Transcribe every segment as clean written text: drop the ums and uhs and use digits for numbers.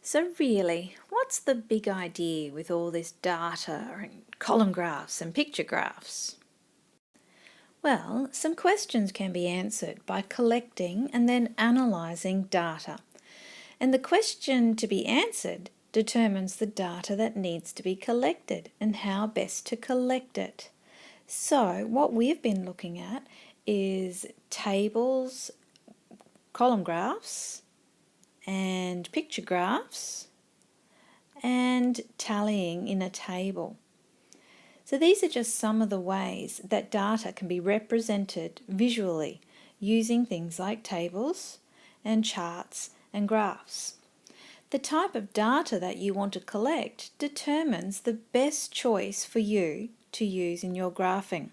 So really, what's the big idea with all this data and column graphs and picture graphs? Well, some questions can be answered by collecting and then analysing data. And the question to be answered determines the data that needs to be collected and how best to collect it. So what we've been looking at is tables, column graphs and picture graphs and tallying in a table. So these are just some of the ways that data can be represented visually using things like tables and charts and graphs. The type of data that you want to collect determines the best choice for you to use in your graphing.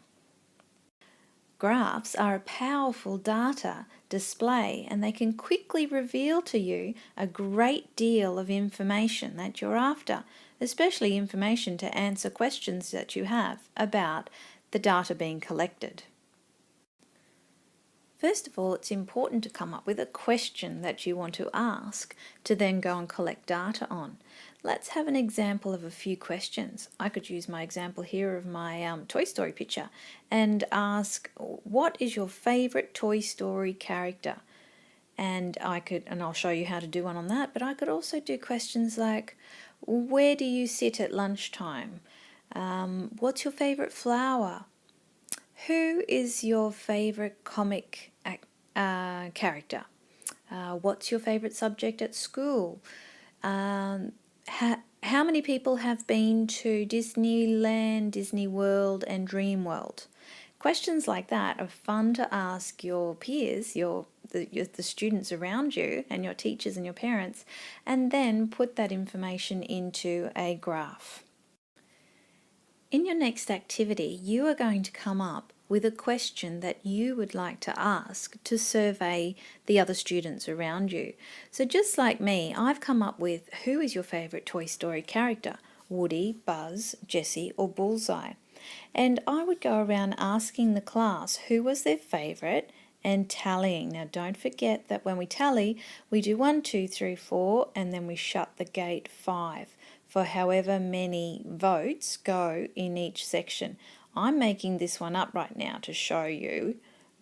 Graphs are a powerful data display and they can quickly reveal to you a great deal of information that you're after, especially information to answer questions that you have about the data being collected. First of all, it's important to come up with a question that you want to ask to then go and collect data on. Let's have an example of a few questions. I could use my example here of my Toy Story picture and ask, what is your favourite Toy Story character? And I'll show you how to do one on that, but I could also do questions like, where do you sit at lunchtime? What's your favourite flower? Who is your favourite comic character? What's your favourite subject at school? How many people have been to Disneyland, Disney World and Dream World? Questions like that are fun to ask your peers, the students around you and your teachers and your parents, and then put that information into a graph. In your next activity, you are going to come up with a question that you would like to ask to survey the other students around you. So just like me, I've come up with, who is your favourite Toy Story character? Woody, Buzz, Jessie or Bullseye? And I would go around asking the class who was their favourite and tallying. Now don't forget that when we tally, we do 1, 2, 3, 4 and then we shut the gate 5 for however many votes go in each section. I'm making this one up right now to show you,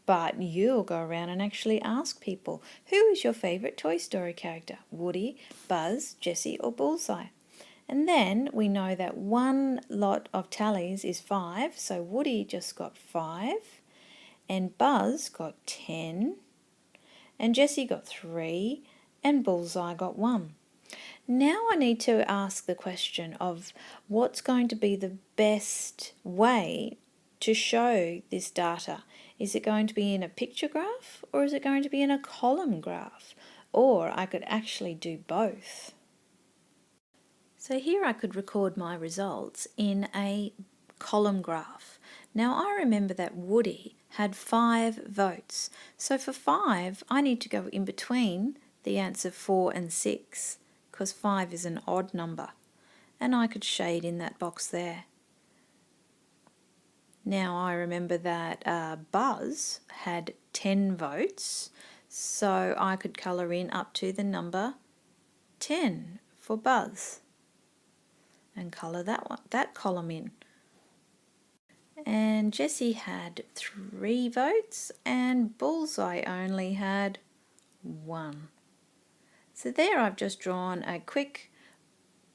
but you'll go around and actually ask people, who is your favourite Toy Story character? Woody, Buzz, Jessie or Bullseye? And then we know that one lot of tallies is 5, so Woody just got 5, and Buzz got 10, and Jessie got 3, and Bullseye got 1. Now I need to ask the question of what's going to be the best way to show this data. Is it going to be in a picture graph or is it going to be in a column graph? Or I could actually do both. So here I could record my results in a column graph. Now I remember that Woody had 5 votes. So for 5 I need to go in between the answer 4 and 6. Because 5 is an odd number, and I could shade in that box there. Now I remember that Buzz had 10 votes, so I could colour in up to the number 10 for Buzz and colour that column in. And Jessie had 3 votes and Bullseye only had 1. So there I've just drawn a quick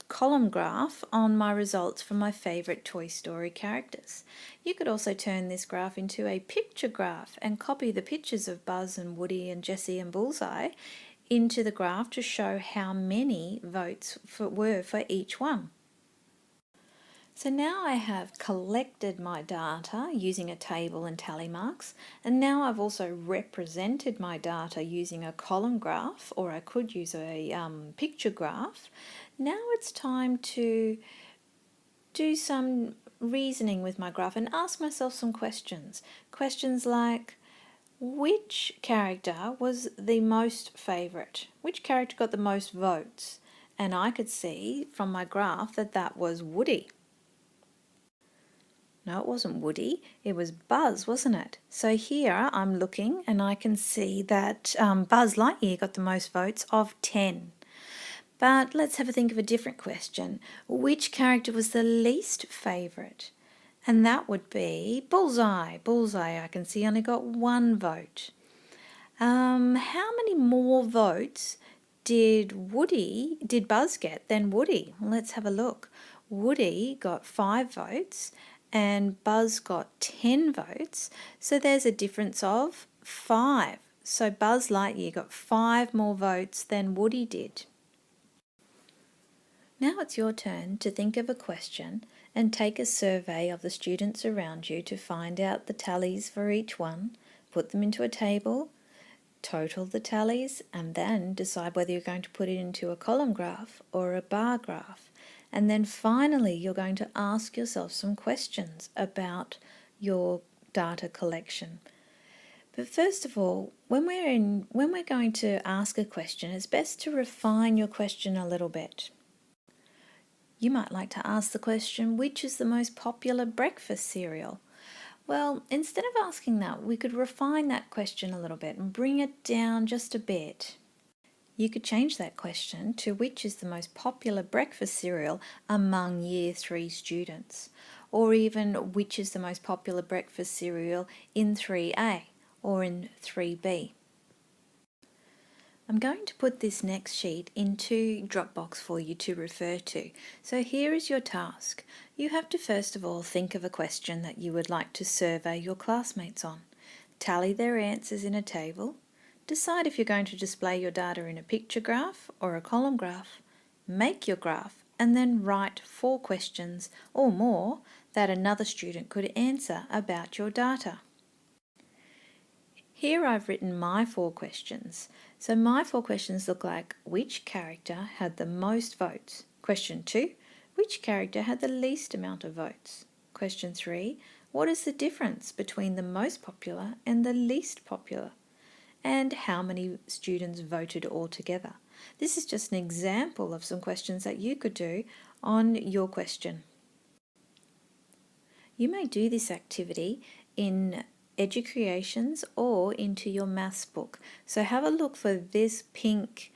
column graph on my results from my favourite Toy Story characters. You could also turn this graph into a picture graph and copy the pictures of Buzz and Woody and Jessie and Bullseye into the graph to show how many votes were for each one. So now I have collected my data using a table and tally marks, and now I've also represented my data using a column graph, or I could use a picture graph. Now it's time to do some reasoning with my graph and ask myself some questions. Questions like, which character was the most favourite? Which character got the most votes? And I could see from my graph that that was Woody. No, it wasn't Woody, it was Buzz, wasn't it? So here I'm looking and I can see that Buzz Lightyear got the most votes of 10. But let's have a think of a different question. Which character was the least favourite? And that would be Bullseye. Bullseye, I can see, only got 1 vote. How many more votes did Buzz get than Woody? Well, let's have a look. Woody got 5 votes and Buzz got 10 votes. So there's a difference of 5. So Buzz Lightyear got 5 more votes than Woody did. Now it's your turn to think of a question and take a survey of the students around you to find out the tallies for each one, put them into a table, total the tallies, and then decide whether you're going to put it into a column graph or a bar graph. And then finally you're going to ask yourself some questions about your data collection. But first of all, when we're going to ask a question, it's best to refine your question a little bit. You might like to ask the question, which is the most popular breakfast cereal? Well, instead of asking that, we could refine that question a little bit and bring it down just a bit. You could change that question to which is the most popular breakfast cereal among Year 3 students, or even which is the most popular breakfast cereal in 3A or in 3B. I'm going to put this next sheet into Dropbox for you to refer to. So here is your task. You have to first of all think of a question that you would like to survey your classmates on. Tally their answers in a table. Decide if you're going to display your data in a picture graph or a column graph. Make your graph and then write 4 questions or more that another student could answer about your data. Here I've written my 4 questions. So my 4 questions look like, which character had the most votes? Question 2, which character had the least amount of votes? Question 3, what is the difference between the most popular and the least popular? And how many students voted altogether? This is just an example of some questions that you could do on your question. You may do this activity in Educreations or into your maths book. So have a look for this pink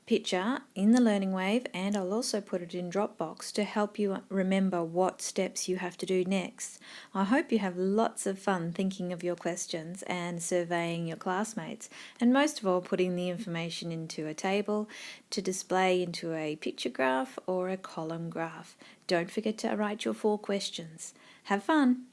picture in the Learning Wave, and I'll also put it in Dropbox to help you remember what steps you have to do next. I hope you have lots of fun thinking of your questions and surveying your classmates, and most of all putting the information into a table to display into a picture graph or a column graph. Don't forget to write your 4 questions. Have fun!